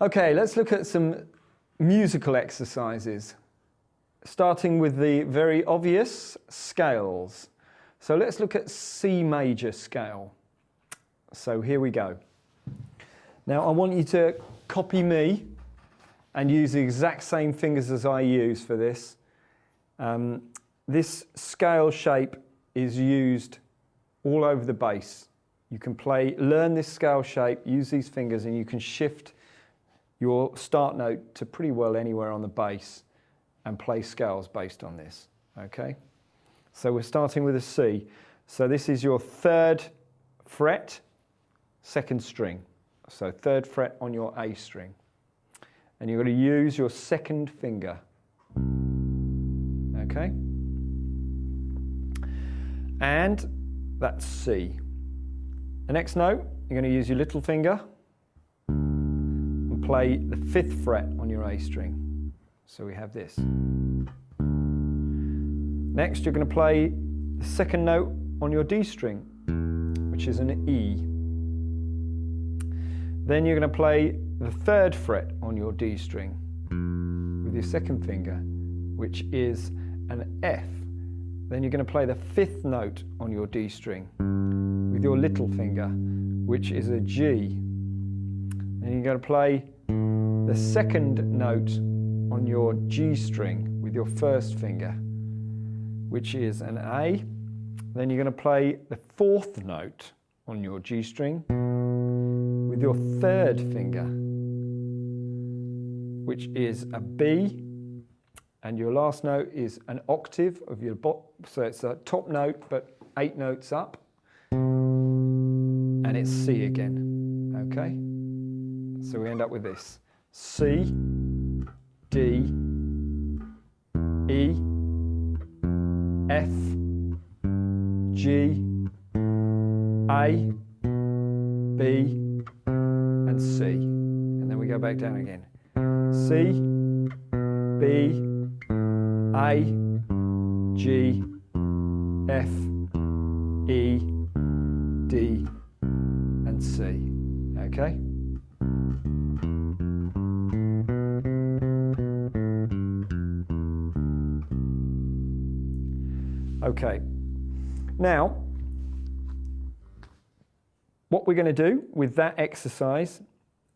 Okay, let's look at some musical exercises, starting with the very obvious scales. So let's look at C major scale. So here we go. Now I want you to copy me and use the exact same fingers as I use for this. This scale shape is used all over the bass. You can learn this scale shape, use these fingers, and you can shift your start note to pretty well anywhere on the bass and play scales based on this, okay? So we're starting with a C. So this is your 3rd fret, 2nd string. So 3rd fret on your A string. And you're going to use your 2nd finger, okay? And that's C. The next note, you're going to use your little finger and play the 5th fret on your A string. So we have this. Next, you're going to play the 2nd note on your D string, which is an E. Then you're going to play the 3rd fret on your D string with your 2nd finger, which is an F. Then you're going to play the 5th note on your D string with your little finger, which is a G. Then you're going to play the 2nd note on your G string with your 1st finger, which is an A. Then you're going to play the 4th note on your G string with your 3rd finger, which is a B. And your last note is an octave of your so it's a top note, but 8 notes up. And it's C again, okay? So we end up with this. C, D, E, F, G, A, B, and C. And then we go back down again. C, B, A, G, F, E, D, and C. Okay? Okay. Now, what we're going to do with that exercise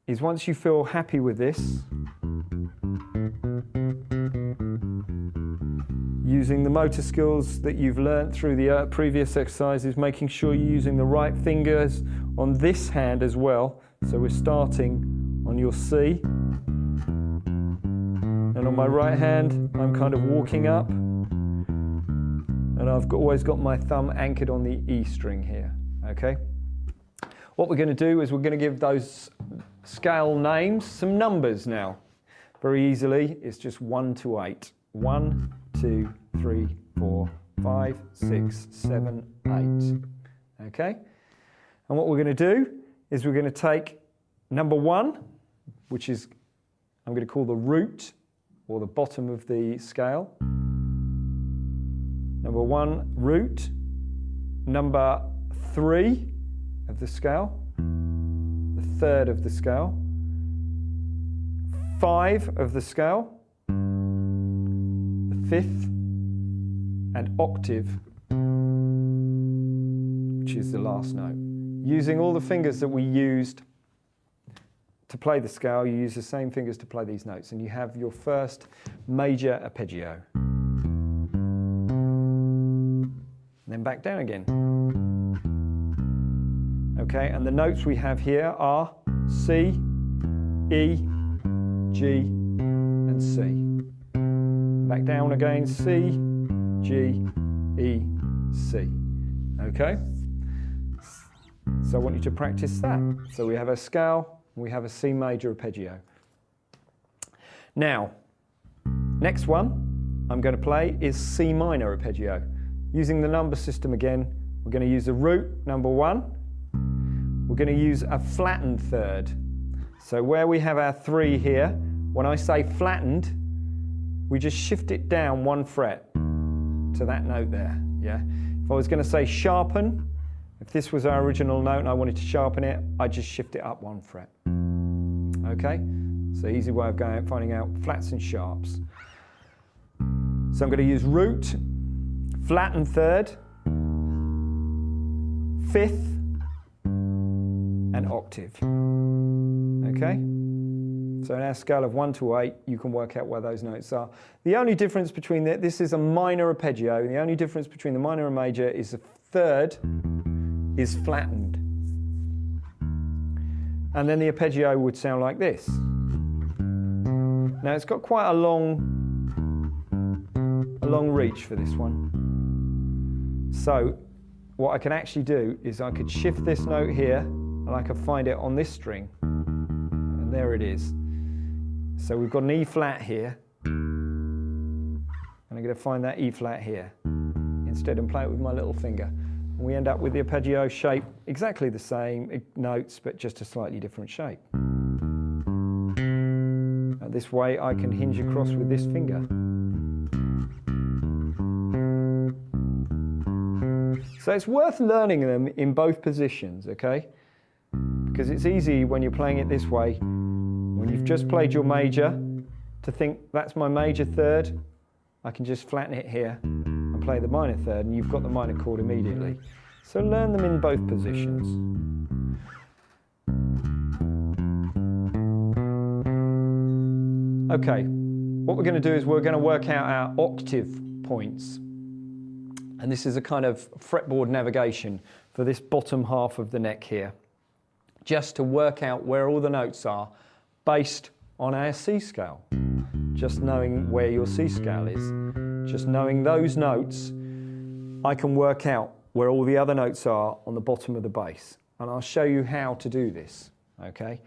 is once you feel happy with this, using the motor skills that you've learnt through the previous exercises, making sure you're using the right fingers on this hand as well. So we're starting on your C. And on my right hand, I'm kind of walking up. And I've always got my thumb anchored on the E string here, okay? What we're going to do is we're going to give those scale names some numbers now. Very easily, it's just 1 to 8. 1, 2, 3, 4, 5, 6, 7, 8. Okay? And what we're going to do is we're going to take number 1, which is, I'm going to call the root, or the bottom of the scale. Number 1, root. Number 3 of the scale. The 3rd of the scale. 5 of the scale. 5th, and octave, which is the last note. Using all the fingers that we used to play the scale, you use the same fingers to play these notes, and you have your first major arpeggio. And then back down again. Okay, and the notes we have here are C, E, G, and C. Back down again, C, G, E, C. Okay? So I want you to practice that. So we have a scale, we have a C major arpeggio. Now, next one I'm going to play is C minor arpeggio. Using the number system again, we're going to use a root, number 1. We're going to use a flattened 3rd. So where we have our 3 here, when I say flattened, we just shift it down 1 fret to that note there, yeah? If I was going to say sharpen, if this was our original note and I wanted to sharpen it, I'd just shift it up 1 fret. Okay? It's the easy way of finding out flats and sharps. So I'm going to use root, flat and third, fifth, and octave. Okay? So in our scale of 1 to 8, you can work out where those notes are. The only difference between this is a minor arpeggio. The only difference between the minor and major is the third is flattened. And then the arpeggio would sound like this. Now it's got quite a long reach for this one. So what I can actually do is I could shift this note here and I could find it on this string. And there it is. So we've got an E flat here. And I'm going to find that E flat here instead and play it with my little finger. And we end up with the arpeggio shape exactly the same notes, but just a slightly different shape. And this way I can hinge across with this finger. So it's worth learning them in both positions, okay? Because it's easy when you're playing it this way, when you've just played your major, to think that's my major third. I can just flatten it here and play the minor third, and you've got the minor chord immediately. So learn them in both positions. Okay, what we're going to do is we're going to work out our octave points. And this is a kind of fretboard navigation for this bottom half of the neck here, just to work out where all the notes are based on our C scale. Just knowing where your C scale is, just knowing those notes, I can work out where all the other notes are on the bottom of the bass. And I'll show you how to do this, okay?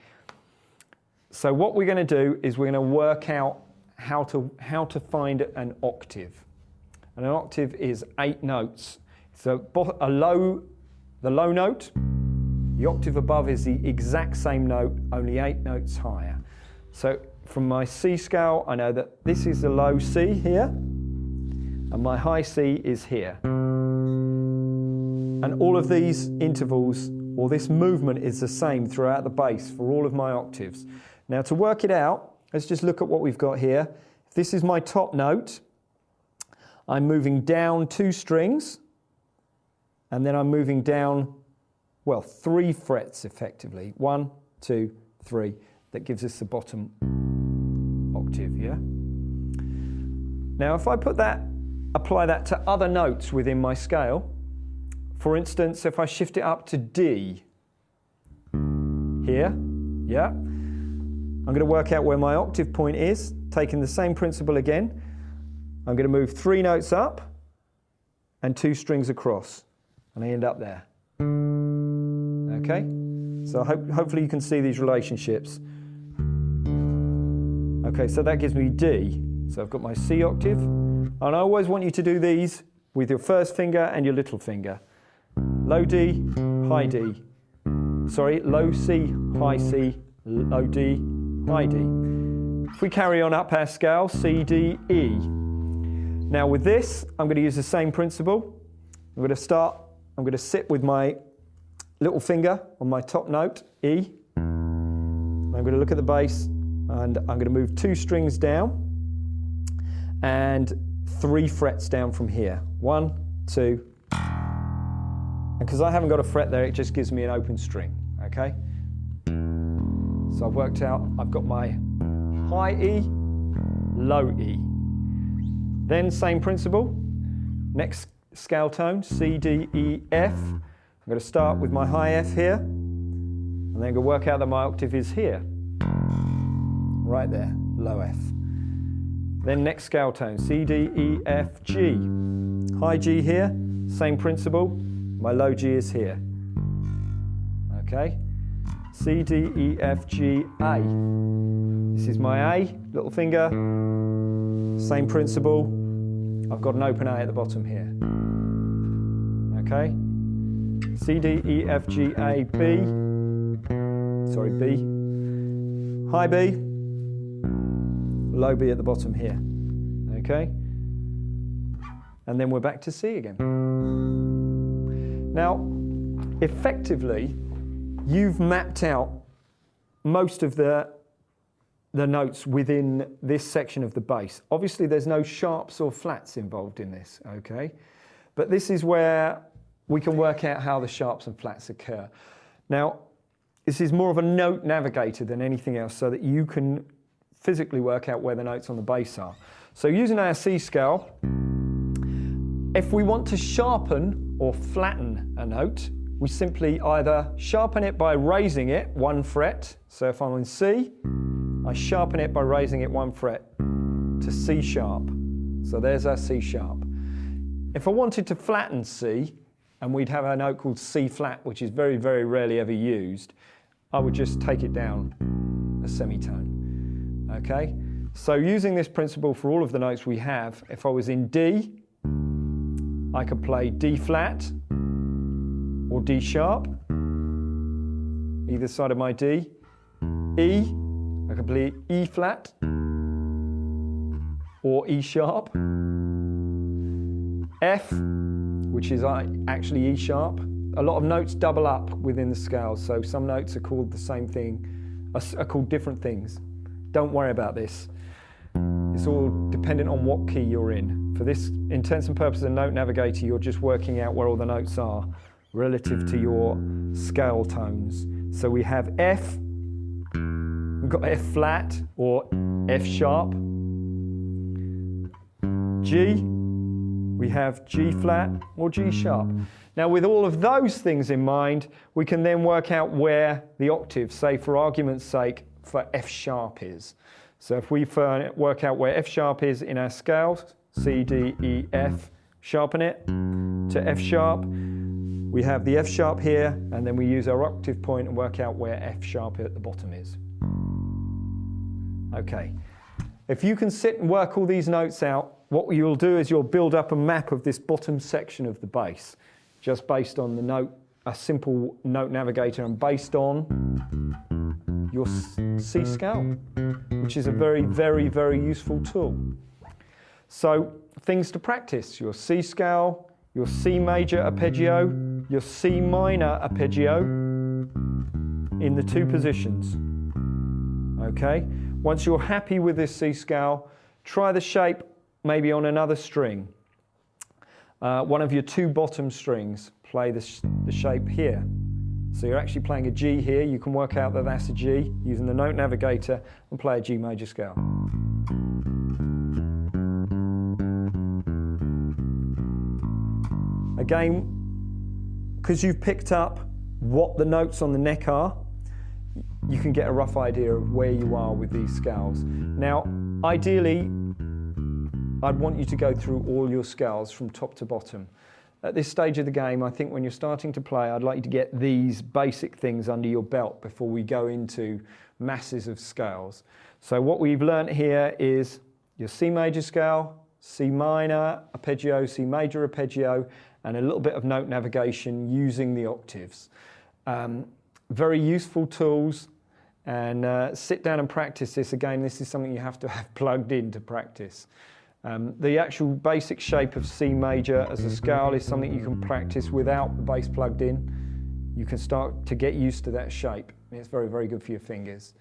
So what we're going to do is we're going to work out how to find an octave. And an octave is 8 notes. So the low note, the octave above is the exact same note, only 8 notes higher. So from my C scale, I know that this is the low C here, and my high C is here. And all of these intervals, or this movement, is the same throughout the bass for all of my octaves. Now to work it out, let's just look at what we've got here. If this is my top note, I'm moving down 2 strings, and then I'm moving down, well, 3 frets effectively. 1, 2, 3. That gives us the bottom octave, yeah? Now, if I apply that to other notes within my scale, for instance, if I shift it up to D here, yeah? I'm going to work out where my octave point is, taking the same principle again. I'm going to move 3 notes up and 2 strings across, and I end up there. Okay? So hopefully you can see these relationships. Okay, so that gives me D. So I've got my C octave, and I always want you to do these with your first finger and your little finger. Low D, high D. Sorry, low C, high C, low D, high D. If we carry on up our scale, C, D, E. Now with this, I'm going to use the same principle. I'm going to sit with my little finger on my top note, E. I'm going to look at the bass, and I'm going to move 2 strings down and 3 frets down from here. 1, 2. And because I haven't got a fret there, it just gives me an open string, okay? So I've worked out, I've got my high E, low E. Then same principle, next scale tone, C, D, E, F. I'm going to start with my high F here, and then I'm going to work out that my octave is here. Right there, low F. Then next scale tone, C, D, E, F, G. High G here, same principle, my low G is here. Okay, C, D, E, F, G, A. This is my A, little finger, same principle. I've got an open A at the bottom here. Okay, C, D, E, F, G, A, B. Sorry, B. High B, low B at the bottom here. Okay, and then we're back to C again. Now, effectively, you've mapped out most of the the notes within this section of the bass. Obviously, there's no sharps or flats involved in this, okay? But this is where we can work out how the sharps and flats occur. Now, this is more of a note navigator than anything else, so that you can physically work out where the notes on the bass are. So using our C scale, if we want to sharpen or flatten a note, we simply either sharpen it by raising it 1 fret. So if I'm in C, I sharpen it by raising it 1 fret to C sharp. So there's our C sharp. If I wanted to flatten C, and we'd have a note called C flat, which is very, very rarely ever used, I would just take it down a semitone, okay? So using this principle for all of the notes we have, if I was in D, I could play D flat or D sharp, either side of my D. E, I could play E flat or E sharp. F, which is actually E sharp. A lot of notes double up within the scale, so some notes are called the same thing, are called different things. Don't worry about this. It's all dependent on what key you're in. For this intents and purposes of Note Navigator, you're just working out where all the notes are relative to your scale tones. So we have F, we've got F flat or F sharp. G, we have G flat or G sharp. Now with all of those things in mind, we can then work out where the octave, say for argument's sake, for F sharp is. So if we work out where F sharp is in our scales, C, D, E, F, sharpen it to F sharp, we have the F sharp here, and then we use our octave point and work out where F sharp at the bottom is. Okay, if you can sit and work all these notes out, what you'll do is you'll build up a map of this bottom section of the bass, just based on the note, a simple note navigator, and based on your C scale, which is a very, very, very useful tool. So things to practice: your C scale, your C major arpeggio, your C minor arpeggio in the 2 positions. Okay, once you're happy with this C scale, try the shape maybe on another string. One of your 2 bottom strings, play the shape here. So you're actually playing a G here. You can work out that that's a G using the Note Navigator and play a G major scale. Again, because you've picked up what the notes on the neck are, you can get a rough idea of where you are with these scales. Now, ideally, I'd want you to go through all your scales from top to bottom. At this stage of the game, I think when you're starting to play, I'd like you to get these basic things under your belt before we go into masses of scales. So what we've learnt here is your C major scale, C minor arpeggio, C major arpeggio, and a little bit of note navigation using the octaves. Very useful tools, and sit down and practice this. Again, this is something you have to have plugged in to practice. The actual basic shape of C major as a scale is something you can practice without the bass plugged in. You can start to get used to that shape. It's very, very good for your fingers.